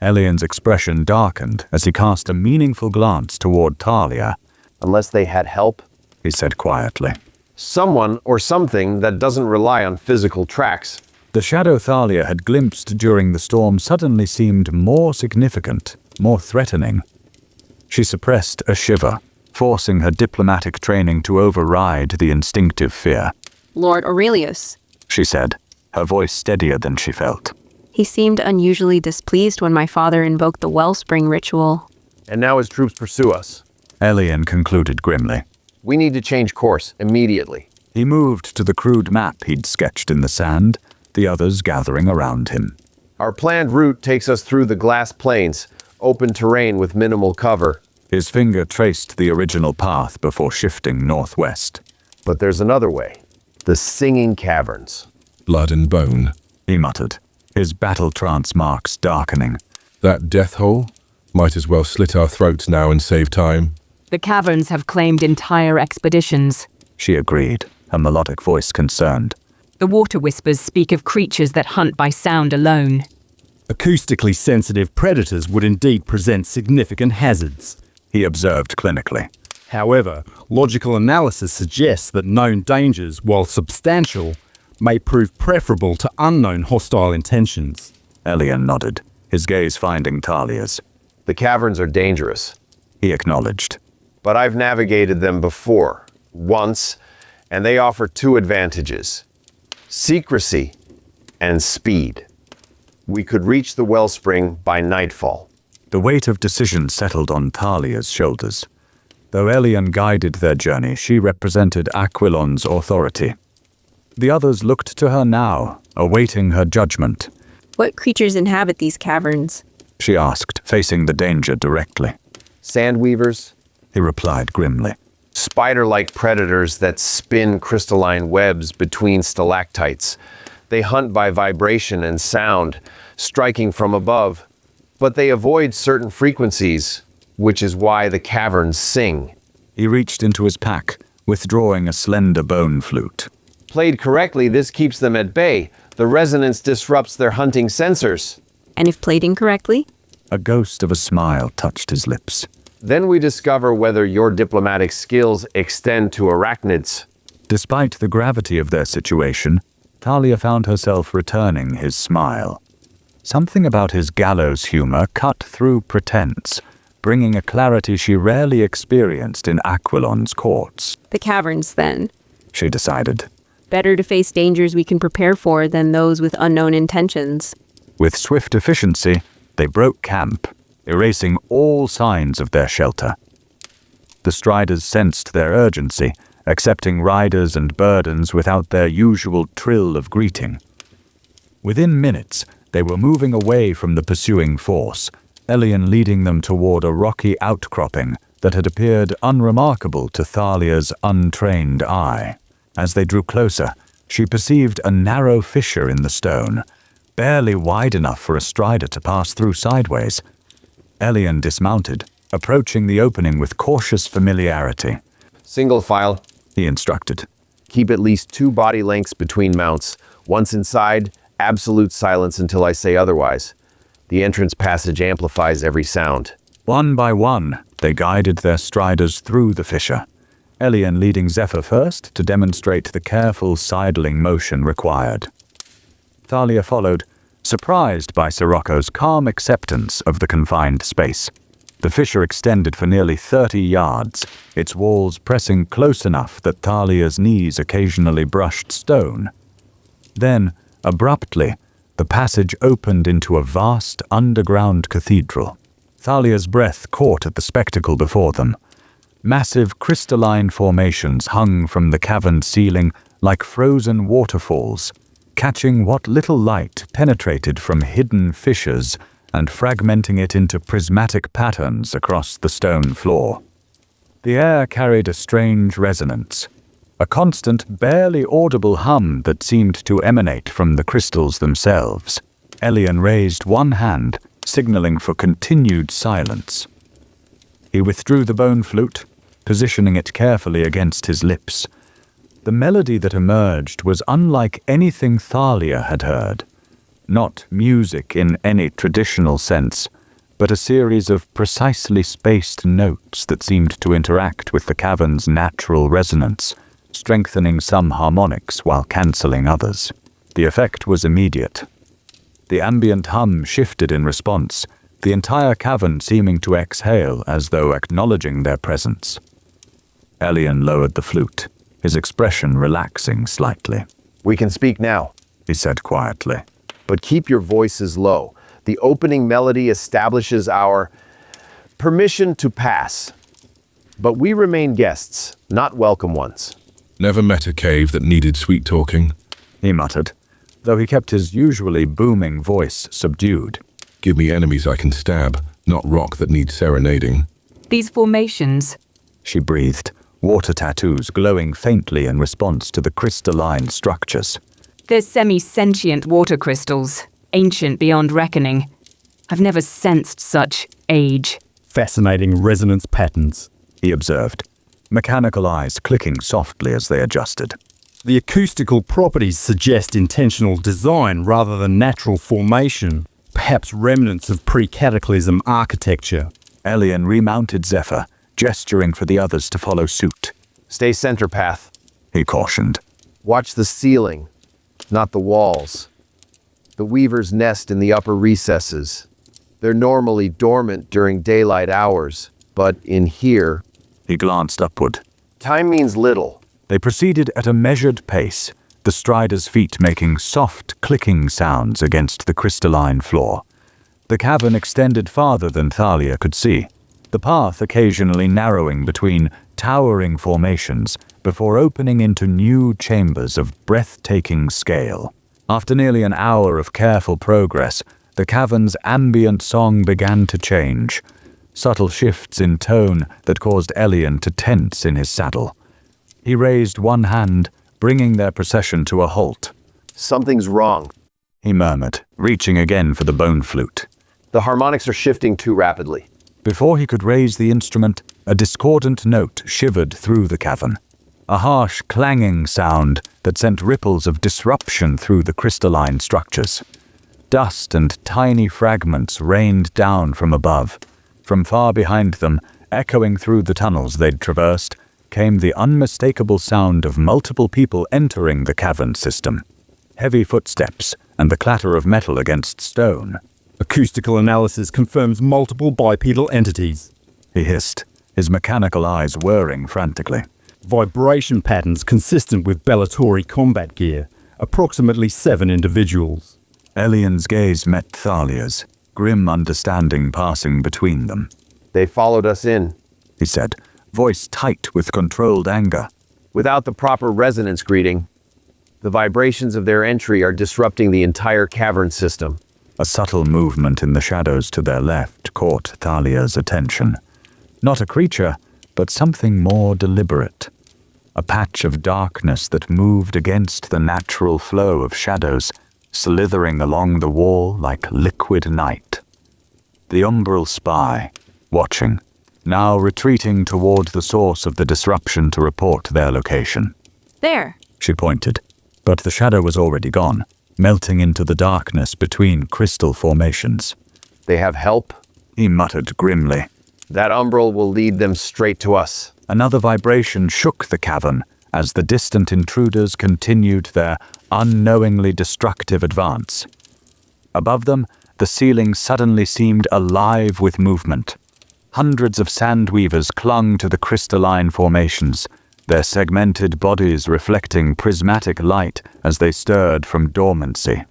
Elian's expression darkened as he cast a meaningful glance toward Thalia. Unless they had help? He said quietly. Someone or something that doesn't rely on physical tracks. The shadow Thalia had glimpsed during the storm suddenly seemed more significant, more threatening. She suppressed a shiver, forcing her diplomatic training to override the instinctive fear. Lord Aurelius, She said, her voice steadier than she felt. he seemed unusually displeased when my father invoked the wellspring ritual. And now his troops pursue us. Elian concluded grimly. We need to change course immediately. He moved to the crude map he'd sketched in the sand, the others gathering around him. Our planned route takes us through the glass plains, open terrain with minimal cover. His finger traced the original path before shifting northwest. But there's another way. The Singing Caverns. Blood and bone. He muttered, his battle trance marks darkening. That death hole? Might as well slit our throats now and save time. The caverns have claimed entire expeditions. She agreed, her melodic voice concerned. The water whispers speak of creatures that hunt by sound alone. Acoustically sensitive predators would indeed present significant hazards. He observed clinically. However, logical analysis suggests that known dangers, while substantial, may prove preferable to unknown hostile intentions. Elian nodded, his gaze finding Thalia's. The caverns are dangerous, He acknowledged. but I've navigated them before, once, and they offer two advantages: secrecy and speed. We could reach the wellspring by nightfall. The weight of decision settled on Thalia's shoulders. Though Elian guided their journey, she represented Aquilon's authority. The others looked to her now, awaiting her judgment. What creatures inhabit these caverns? she asked, facing the danger directly. Sandweavers, He replied grimly. spider-like predators that spin crystalline webs between stalactites. They hunt by vibration and sound, striking from above, but they avoid certain frequencies, which is why the caverns sing. He reached into his pack, withdrawing a slender bone flute. Played correctly, this keeps them at bay. The resonance disrupts their hunting sensors. And if played incorrectly? A ghost of a smile touched his lips. Then we discover whether your diplomatic skills extend to arachnids. Despite the gravity of their situation, Thalia found herself returning his smile. Something about his gallows humor cut through pretense, bringing a clarity she rarely experienced in Aquilon's courts. The caverns, then. She decided. Better to face dangers we can prepare for than those with unknown intentions. With swift efficiency, they broke camp, erasing all signs of their shelter. The Striders sensed their urgency, accepting riders and burdens without their usual trill of greeting. Within minutes, they were moving away from the pursuing force, Elian leading them toward a rocky outcropping that had appeared unremarkable to Thalia's untrained eye. As they drew closer, she perceived a narrow fissure in the stone, barely wide enough for a strider to pass through sideways. Elian dismounted, approaching the opening with cautious familiarity. Single file. He instructed. Keep at least 2 body lengths between mounts. Once inside, absolute silence until I say otherwise. The entrance passage amplifies every sound. One by one, they guided their striders through the fissure, Elian leading Zephyr first to demonstrate the careful sidling motion required. Thalia followed, surprised by Sirocco's calm acceptance of the confined space. The fissure extended for nearly 30 yards, its walls pressing close enough that Thalia's knees occasionally brushed stone. Then, abruptly, the passage opened into a vast underground cathedral. Thalia's breath caught at the spectacle before them. Massive crystalline formations hung from the cavern ceiling like frozen waterfalls, catching what little light penetrated from hidden fissures and fragmenting it into prismatic patterns across the stone floor. The air carried a strange resonance, a constant, barely audible hum that seemed to emanate from the crystals themselves. Elian raised one hand, signaling for continued silence. He withdrew the bone flute, positioning it carefully against his lips. The melody that emerged was unlike anything Thalia had heard. Not music in any traditional sense, but a series of precisely spaced notes that seemed to interact with the cavern's natural resonance, strengthening some harmonics while cancelling others. The effect was immediate. The ambient hum shifted in response, the entire cavern seeming to exhale as though acknowledging their presence. Elian lowered the flute, his expression relaxing slightly. We can speak now, He said quietly. but keep your voices low. The opening melody establishes our permission to pass. But we remain guests, not welcome ones. Never met a cave that needed sweet talking. He muttered, though he kept his usually booming voice subdued. Give me enemies I can stab, not rock that needs serenading. These formations, She breathed, water tattoos glowing faintly in response to the crystalline structures. they're semi-sentient water crystals, ancient beyond reckoning. I've never sensed such age. Fascinating resonance patterns. He observed, mechanical eyes clicking softly as they adjusted. The acoustical properties suggest intentional design rather than natural formation, perhaps remnants of pre-cataclysm architecture. Elian remounted Zephyr, gesturing for the others to follow suit. Stay center path. He cautioned. Watch the ceiling, not the walls. The weavers nest in the upper recesses. They're normally dormant during daylight hours, but in here, He glanced upward. time means little. They proceeded at a measured pace, the strider's feet making soft, clicking sounds against the crystalline floor. The cavern extended farther than Thalia could see, the path occasionally narrowing between towering formations before opening into new chambers of breathtaking scale. After nearly an hour of careful progress, the cavern's ambient song began to change, subtle shifts in tone that caused Elian to tense in his saddle. He raised one hand, bringing their procession to a halt. Something's wrong. He murmured, reaching again for the bone flute. The harmonics are shifting too rapidly. Before he could raise the instrument, a discordant note shivered through the cavern. A harsh, clanging sound that sent ripples of disruption through the crystalline structures. Dust and tiny fragments rained down from above. From far behind them, echoing through the tunnels they'd traversed, came the unmistakable sound of multiple people entering the cavern system. Heavy footsteps and the clatter of metal against stone. Acoustical analysis confirms multiple bipedal entities. He hissed, his mechanical eyes whirring frantically. Vibration patterns consistent with Bellatori combat gear. Approximately 7 individuals. Elian's gaze met Thalia's, grim understanding passing between them. They followed us in. He said, voice tight with controlled anger. Without the proper resonance greeting, the vibrations of their entry are disrupting the entire cavern system. A subtle movement in the shadows to their left caught Thalia's attention. Not a creature, but something more deliberate. A patch of darkness that moved against the natural flow of shadows, slithering along the wall like liquid night. The umbral spy, watching, now retreating toward the source of the disruption to report their location. There. She pointed, but the shadow was already gone, melting into the darkness between crystal formations. They have help? He muttered grimly. That umbral will lead them straight to us. Another vibration shook the cavern as the distant intruders continued their unknowingly destructive advance. Above them, the ceiling suddenly seemed alive with movement. Hundreds of sandweavers clung to the crystalline formations, their segmented bodies reflecting prismatic light as they stirred from dormancy.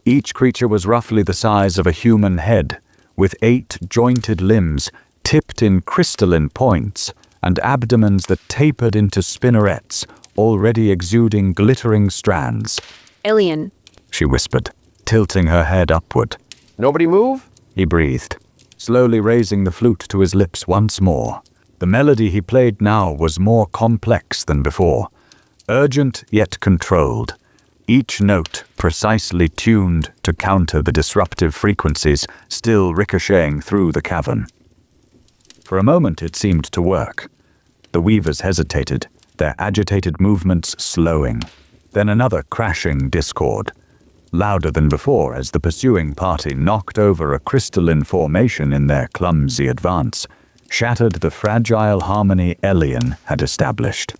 Each creature was roughly the size of a human head, with 8 jointed limbs tipped in crystalline points and abdomens that tapered into spinnerets, already exuding glittering strands. Elian. She whispered, tilting her head upward. Nobody move? He breathed, slowly raising the flute to his lips once more. The melody he played now was more complex than before, urgent yet controlled, each note precisely tuned to counter the disruptive frequencies still ricocheting through the cavern. For a moment it seemed to work. The weavers hesitated, their agitated movements slowing. Then another crashing discord, louder than before as the pursuing party knocked over a crystalline formation in their clumsy advance, shattered the fragile harmony Elian had established.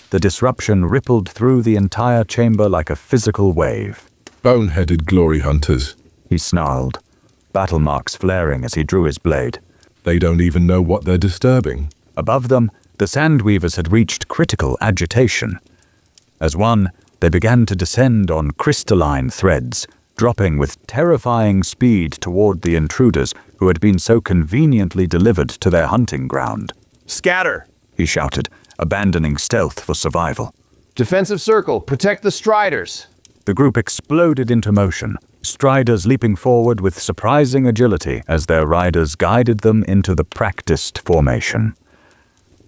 The disruption rippled through the entire chamber like a physical wave. Boneheaded glory hunters. He snarled, battle marks flaring as he drew his blade. They don't even know what they're disturbing. Above them, the sandweavers had reached critical agitation. As one, they began to descend on crystalline threads, dropping with terrifying speed toward the intruders who had been so conveniently delivered to their hunting ground. Scatter! He shouted, abandoning stealth for survival. Defensive circle, protect the striders! The group exploded into motion, striders leaping forward with surprising agility as their riders guided them into the practiced formation.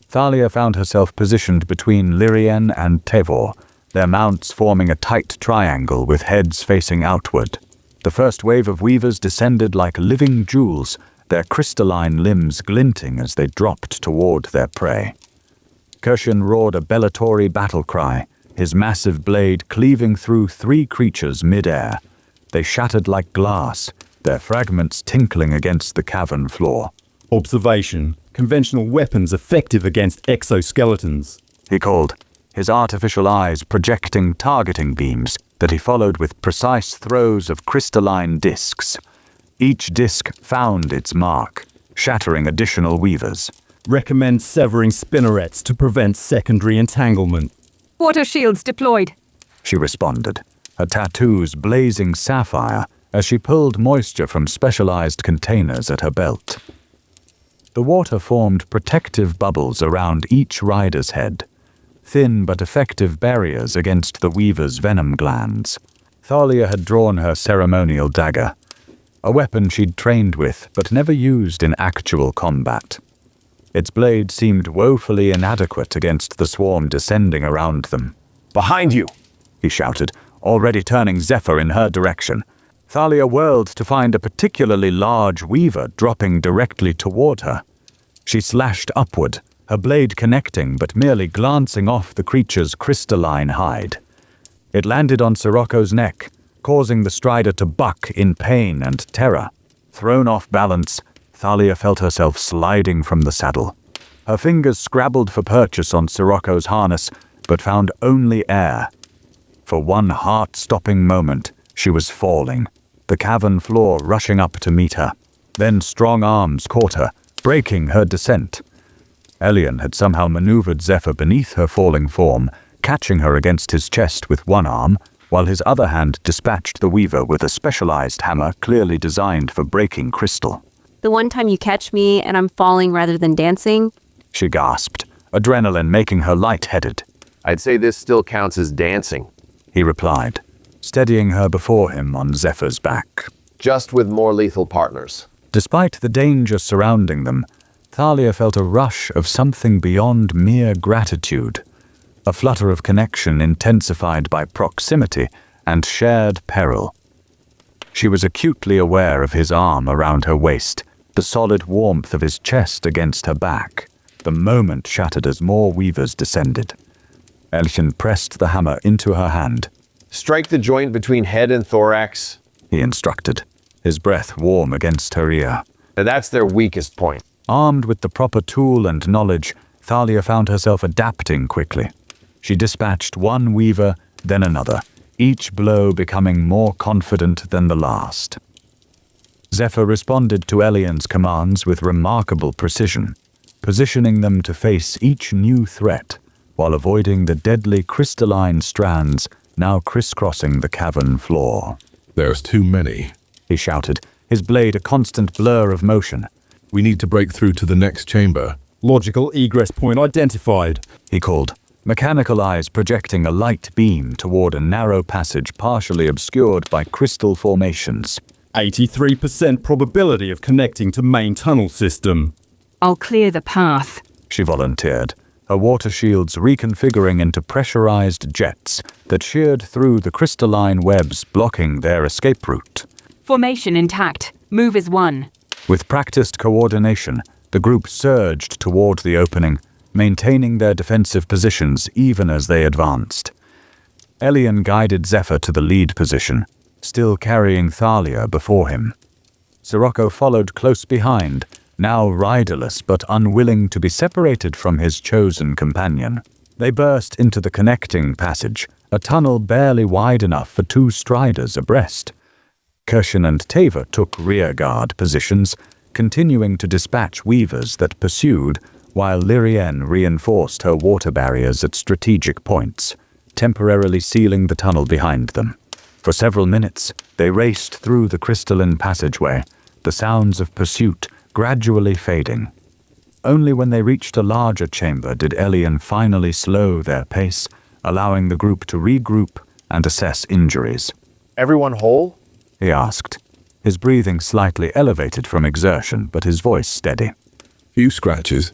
Thalia found herself positioned between Lyrian and Tevor, their mounts forming a tight triangle with heads facing outward. The first wave of weavers descended like living jewels, their crystalline limbs glinting as they dropped toward their prey. Kirshen roared a Bellatori battle cry, his massive blade cleaving through 3 creatures mid-air. They shattered like glass, their fragments tinkling against the cavern floor. Observation. Conventional weapons effective against exoskeletons. He called, his artificial eyes projecting targeting beams that he followed with precise throws of crystalline discs. Each disc found its mark, shattering additional weavers. Recommend severing spinnerets to prevent secondary entanglement. Water shields deployed. She responded, her tattoos blazing sapphire as she pulled moisture from specialized containers at her belt. The water formed protective bubbles around each rider's head, thin but effective barriers against the weaver's venom glands. Thalia had drawn her ceremonial dagger, a weapon she'd trained with but never used in actual combat. Its blade seemed woefully inadequate against the swarm descending around them. Behind you! He shouted, already turning Zephyr in her direction. Thalia whirled to find a particularly large weaver dropping directly toward her. She slashed upward, her blade connecting but merely glancing off the creature's crystalline hide. It landed on Sirocco's neck, causing the strider to buck in pain and terror. Thrown off balance, Thalia felt herself sliding from the saddle. Her fingers scrabbled for purchase on Sirocco's harness, but found only air. For one heart-stopping moment, she was falling, the cavern floor rushing up to meet her. Then strong arms caught her, breaking her descent. Elian had somehow maneuvered Zephyr beneath her falling form, catching her against his chest with one arm, while his other hand dispatched the weaver with a specialized hammer clearly designed for breaking crystal. The one time you catch me and I'm falling rather than dancing? She gasped, adrenaline making her lightheaded. I'd say this still counts as dancing, he replied, steadying her before him on Zephyr's back. just with more lethal partners. Despite the danger surrounding them, Thalia felt a rush of something beyond mere gratitude, a flutter of connection intensified by proximity and shared peril. She was acutely aware of his arm around her waist, the solid warmth of his chest against her back. The moment shattered as more weavers descended. Elian pressed the hammer into her hand. Strike the joint between head and thorax. He instructed, his breath warm against her ear. That's their weakest point. Armed with the proper tool and knowledge, Thalia found herself adapting quickly. She dispatched one weaver, then another, each blow becoming more confident than the last. Zephyr responded to Elian's commands with remarkable precision, positioning them to face each new threat, while avoiding the deadly crystalline strands now crisscrossing the cavern floor. There's too many, He shouted, his blade a constant blur of motion. We need to break through to the next chamber. Logical egress point identified. He called, mechanical eyes projecting a light beam toward a narrow passage partially obscured by crystal formations. 83% probability of connecting to main tunnel system. I'll clear the path. She volunteered, her water shields reconfiguring into pressurized jets that sheared through the crystalline webs blocking their escape route. Formation intact. Move as one. With practiced coordination, the group surged toward the opening, maintaining their defensive positions even as they advanced. Elian guided Zephyr to the lead position, still carrying Thalia before him. Sirocco followed close behind, now riderless but unwilling to be separated from his chosen companion. They burst into the connecting passage, a tunnel barely wide enough for two striders abreast. Kirshen and Tavor took rearguard positions, continuing to dispatch weavers that pursued, while Lyrienne reinforced her water barriers at strategic points, temporarily sealing the tunnel behind them. For several minutes, they raced through the crystalline passageway, the sounds of pursuit gradually fading. Only when they reached a larger chamber did Elian finally slow their pace, allowing the group to regroup and assess injuries. Everyone whole? He asked, his breathing slightly elevated from exertion but his voice steady. Few scratches.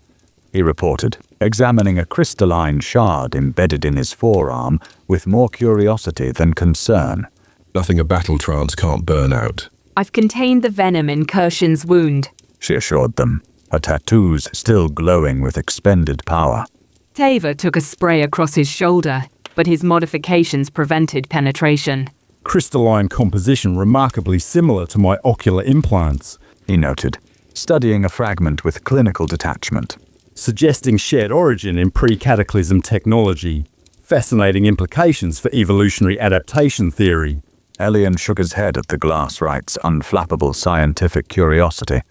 He reported, examining a crystalline shard embedded in his forearm with more curiosity than concern. Nothing a battle trance can't burn out. I've contained the venom in Kirshen's wound, She assured them, her tattoos still glowing with expended power. Tavor took a spray across his shoulder, but his modifications prevented penetration. Crystalline composition remarkably similar to my ocular implants, He noted, studying a fragment with clinical detachment. suggesting shared origin in pre-cataclysm technology. Fascinating implications for evolutionary adaptation theory. Elian shook his head at the glass right's unflappable scientific curiosity,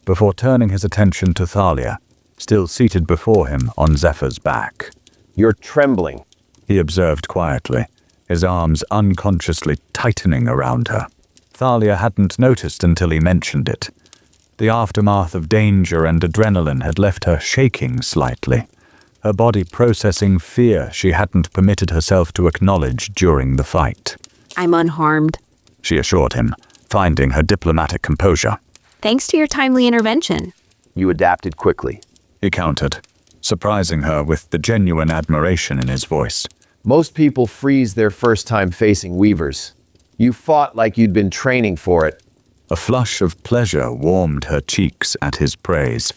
before turning his attention to Thalia, still seated before him on Zephyr's back. You're trembling. He observed quietly, his arms unconsciously tightening around her. Thalia hadn't noticed until he mentioned it. The aftermath of danger and adrenaline had left her shaking slightly, her body processing fear she hadn't permitted herself to acknowledge during the fight. I'm unharmed. she assured him, finding her diplomatic composure. Thanks to your timely intervention. You adapted quickly. He countered, surprising her with the genuine admiration in his voice. Most people freeze their first time facing weavers. You fought like you'd been training for it. A flush of pleasure warmed her cheeks at his praise.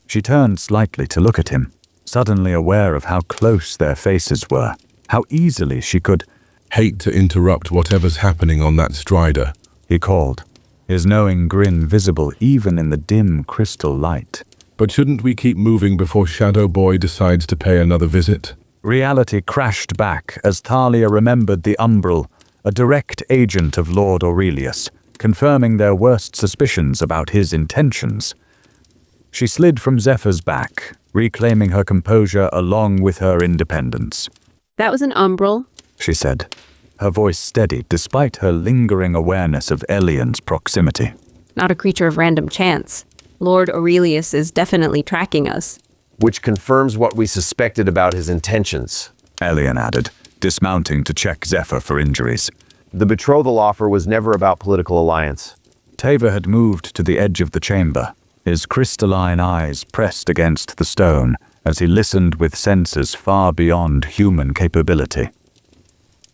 She turned slightly to look at him, suddenly aware of how close their faces were, how easily she could Hate to interrupt whatever's happening on that strider. he called, his knowing grin visible even in the dim crystal light. But shouldn't we keep moving before Shadow Boy decides to pay another visit? Reality crashed back as Thalia remembered the Umbral, a direct agent of Lord Aurelius, confirming their worst suspicions about his intentions. She slid from Zephyr's back, reclaiming her composure along with her independence. That was an umbral. She said, her voice steady despite her lingering awareness of Elian's proximity. Not a creature of random chance. Lord Aurelius is definitely tracking us. Which confirms what we suspected about his intentions. Elian added, dismounting to check Zephyr for injuries. The betrothal offer was never about political alliance. Tabor had moved to the edge of the chamber, his crystalline eyes pressed against the stone as he listened with senses far beyond human capability.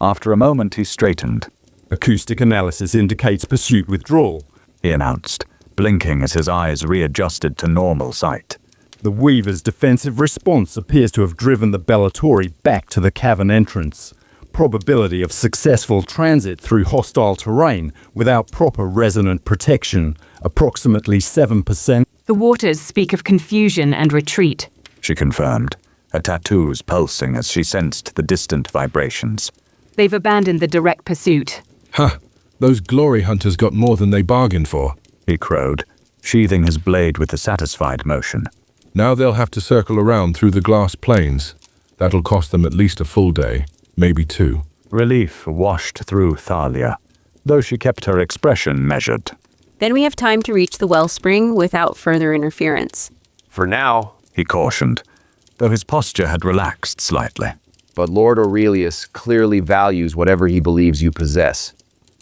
After a moment he straightened. Acoustic analysis indicates pursuit withdrawal, He announced, blinking as his eyes readjusted to normal sight. The Weaver's defensive response appears to have driven the Bellatori back to the cavern entrance. Probability of successful transit through hostile terrain without proper resonant protection, approximately 7%. The waters speak of confusion and retreat. She confirmed, her tattoos pulsing as she sensed the distant vibrations. They've abandoned the direct pursuit. Ha! Those glory hunters got more than they bargained for. He crowed, sheathing his blade with a satisfied motion. Now they'll have to circle around through the glass plains. That'll cost them at least a full day, maybe 2. Relief washed through Thalia, though she kept her expression measured. Then we have time to reach the wellspring without further interference. For now, He cautioned, though his posture had relaxed slightly. but Lord Aurelius clearly values whatever he believes you possess.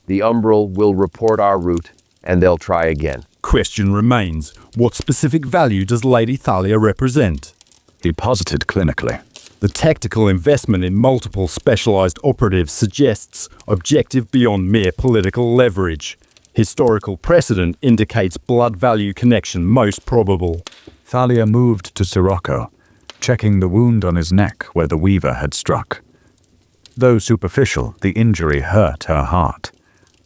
The Umbral will report our route, and they'll try again. Question remains, what specific value does Lady Thalia represent? He posited clinically. The tactical investment in multiple specialized operatives suggests objective beyond mere political leverage. Historical precedent indicates blood value connection most probable. Thalia moved to Sirocco, checking the wound on his neck where the weaver had struck. Though superficial, the injury hurt her heart.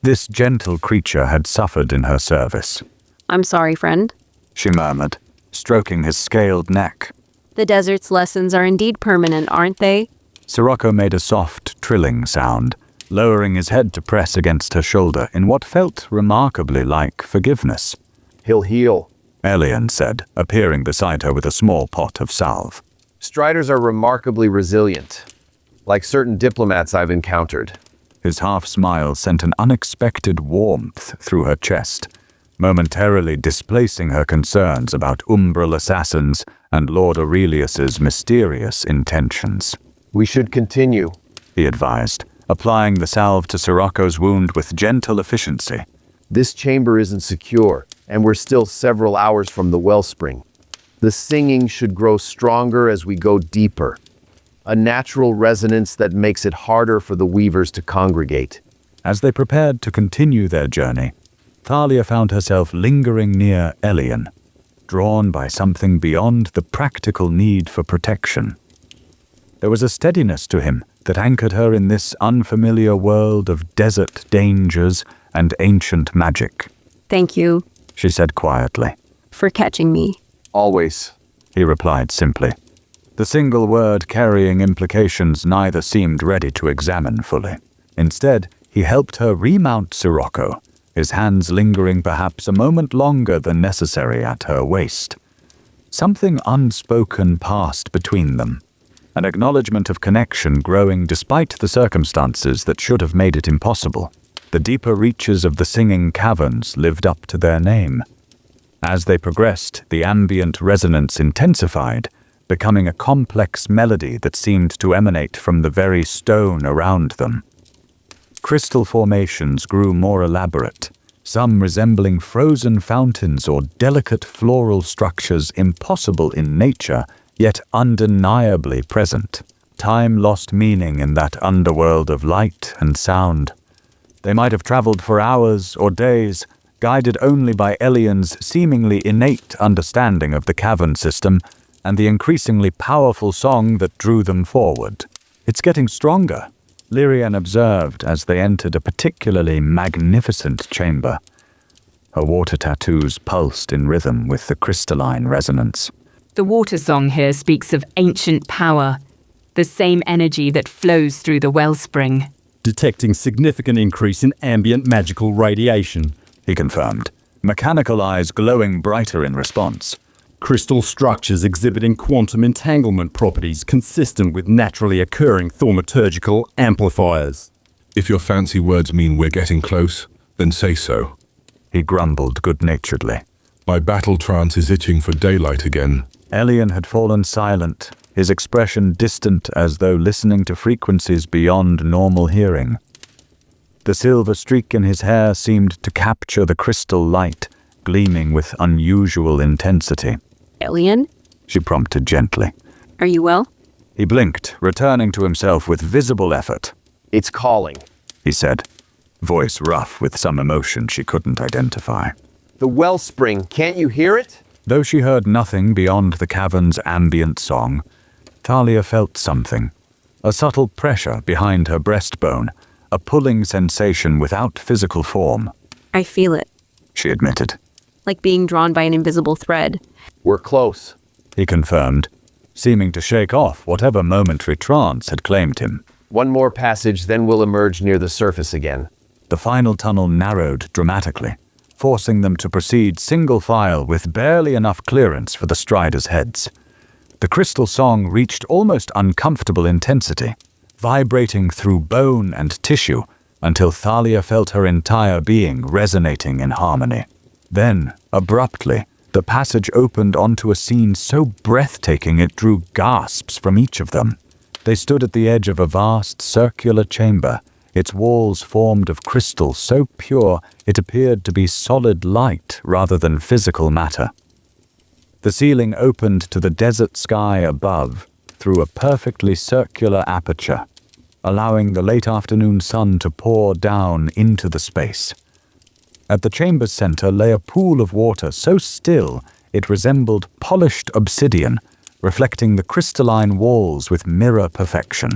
This gentle creature had suffered in her service. I'm sorry, friend. She murmured, stroking his scaled neck. The desert's lessons are indeed permanent, aren't they? Sirocco made a soft, trilling sound, lowering his head to press against her shoulder in what felt remarkably like forgiveness. He'll heal. Elian said, appearing beside her with a small pot of salve. Striders are remarkably resilient, like certain diplomats I've encountered. His half-smile sent an unexpected warmth through her chest, momentarily displacing her concerns about Umbral assassins and Lord Aurelius's mysterious intentions. We should continue. He advised, applying the salve to Sirocco's wound with gentle efficiency. This chamber isn't secure, and we're still several hours from the wellspring. The singing should grow stronger as we go deeper. A natural resonance that makes it harder for the weavers to congregate. As they prepared to continue their journey, Thalia found herself lingering near Elian, drawn by something beyond the practical need for protection. There was a steadiness to him that anchored her in this unfamiliar world of desert dangers and ancient magic. Thank you She said quietly. for catching me. Always. He replied simply. The single word carrying implications neither seemed ready to examine fully. Instead, he helped her remount Sirocco, his hands lingering perhaps a moment longer than necessary at her waist. Something unspoken passed between them, an acknowledgement of connection growing despite the circumstances that should have made it impossible. The deeper reaches of the singing caverns lived up to their name. As they progressed, the ambient resonance intensified, becoming a complex melody that seemed to emanate from the very stone around them. Crystal formations grew more elaborate, some resembling frozen fountains or delicate floral structures impossible in nature, yet undeniably present. Time lost meaning in that underworld of light and sound. They might have traveled for hours or days, guided only by Elian's seemingly innate understanding of the cavern system and the increasingly powerful song that drew them forward. "It's getting stronger," Elian observed as they entered a particularly magnificent chamber. Her water tattoos pulsed in rhythm with the crystalline resonance. The water song here speaks of ancient power, the same energy that flows through the wellspring. Detecting significant increase in ambient magical radiation. He confirmed, mechanical eyes glowing brighter in response. Crystal structures exhibiting quantum entanglement properties consistent with naturally occurring thaumaturgical amplifiers. If your fancy words mean we're getting close, then say so. He grumbled good-naturedly. My battle trance is itching for daylight again. Elian had fallen silent, his expression distant as though listening to frequencies beyond normal hearing. The silver streak in his hair seemed to capture the crystal light, gleaming with unusual intensity. Elian, She prompted gently. are you well? He blinked, returning to himself with visible effort. It's calling. He said, voice rough with some emotion she couldn't identify. The wellspring, can't you hear it? Though she heard nothing beyond the cavern's ambient song, Thalia felt something. A subtle pressure behind her breastbone, a pulling sensation without physical form. I feel it, She admitted. like being drawn by an invisible thread. We're close. He confirmed, seeming to shake off whatever momentary trance had claimed him. One more passage, then we'll emerge near the surface again. The final tunnel narrowed dramatically, forcing them to proceed single file with barely enough clearance for the striders' heads. The crystal song reached almost uncomfortable intensity, vibrating through bone and tissue until Thalia felt her entire being resonating in harmony. Then, abruptly, the passage opened onto a scene so breathtaking it drew gasps from each of them. They stood at the edge of a vast circular chamber, its walls formed of crystal so pure it appeared to be solid light rather than physical matter. The ceiling opened to the desert sky above through a perfectly circular aperture, allowing the late afternoon sun to pour down into the space. At the chamber's center lay a pool of water so still it resembled polished obsidian, reflecting the crystalline walls with mirror perfection.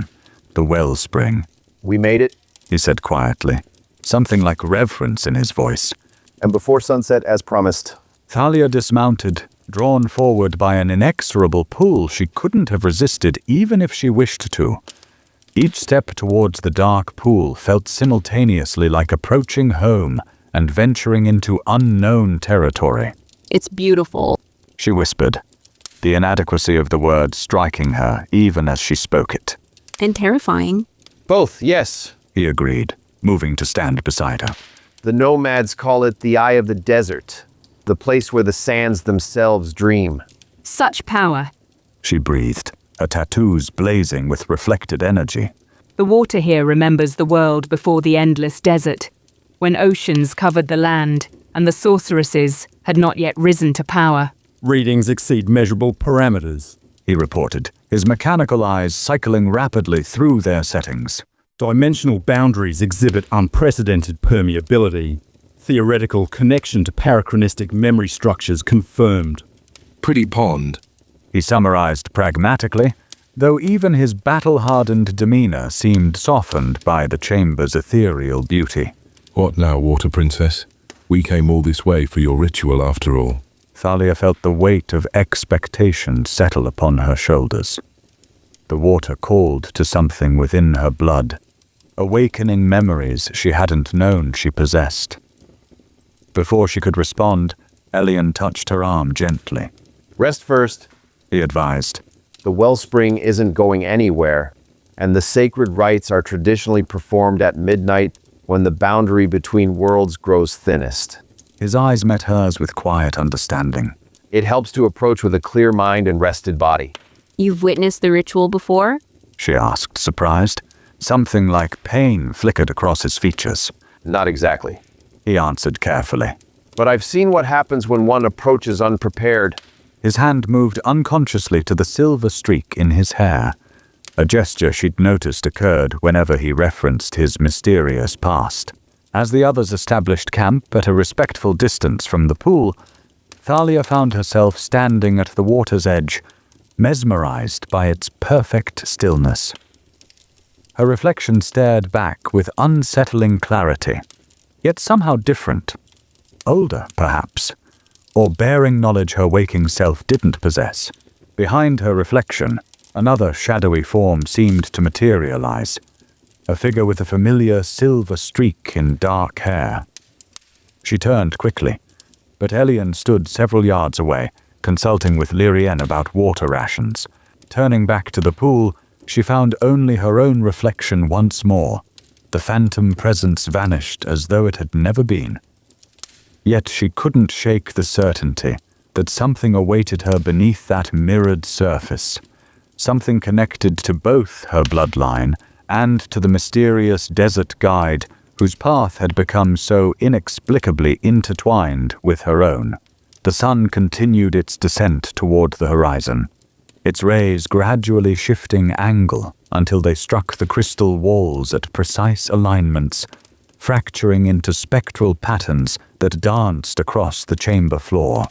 The wellspring. We made it, He said quietly, something like reverence in his voice. and before sunset, as promised. Thalia dismounted, drawn forward by an inexorable pull she couldn't have resisted even if she wished to. Each step towards the dark pool felt simultaneously like approaching home and venturing into unknown territory. It's beautiful. She whispered, the inadequacy of the word striking her even as she spoke it. And terrifying. Both, yes. He agreed, moving to stand beside her. The nomads call it the eye of the desert, the place where the sands themselves dream. Such power. She breathed, her tattoos blazing with reflected energy. The water here remembers the world before the endless desert, when oceans covered the land and the sorceresses had not yet risen to power. Readings exceed measurable parameters. He reported, his mechanical eyes cycling rapidly through their settings. Dimensional boundaries exhibit unprecedented permeability. Theoretical connection to parachronistic memory structures confirmed. Pretty pond. He summarized pragmatically, though even his battle-hardened demeanor seemed softened by the chamber's ethereal beauty. What now, water princess? We came all this way for your ritual after all. Thalia felt the weight of expectation settle upon her shoulders. The water called to something within her blood, awakening memories she hadn't known she possessed. Before she could respond, Elian touched her arm gently. Rest first. He advised. The wellspring isn't going anywhere, and the sacred rites are traditionally performed at midnight when the boundary between worlds grows thinnest. His eyes met hers with quiet understanding. It helps to approach with a clear mind and rested body. You've witnessed the ritual before? She asked, surprised. Something like pain flickered across his features. Not exactly. He answered carefully. But I've seen what happens when one approaches unprepared. His hand moved unconsciously to the silver streak in his hair, a gesture she'd noticed occurred whenever he referenced his mysterious past. As the others established camp at a respectful distance from the pool, Thalia found herself standing at the water's edge, mesmerized by its perfect stillness. Her reflection stared back with unsettling clarity, yet somehow different. Older, perhaps, or bearing knowledge her waking self didn't possess. Behind her reflection, another shadowy form seemed to materialize, a figure with a familiar silver streak in dark hair. She turned quickly, but Elian stood several yards away, consulting with Elian about water rations. Turning back to the pool, she found only her own reflection once more. The phantom presence vanished as though it had never been. Yet she couldn't shake the certainty that something awaited her beneath that mirrored surface, something connected to both her bloodline and to the mysterious desert guide whose path had become so inexplicably intertwined with her own. The sun continued its descent toward the horizon, its rays gradually shifting angle until they struck the crystal walls at precise alignments, fracturing into spectral patterns that danced across the chamber floor.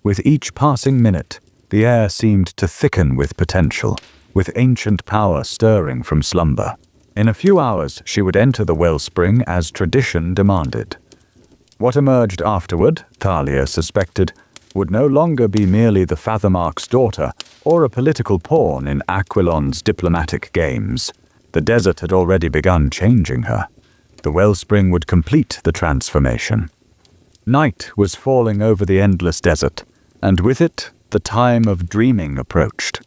With each passing minute, the air seemed to thicken with potential, with ancient power stirring from slumber. In a few hours, she would enter the wellspring as tradition demanded. What emerged afterward, Thalia suspected, would no longer be merely the Fathermark's daughter or a political pawn in Aquilon's diplomatic games. The desert had already begun changing her. The wellspring would complete the transformation. Night was falling over the endless desert, and with it, the time of dreaming approached.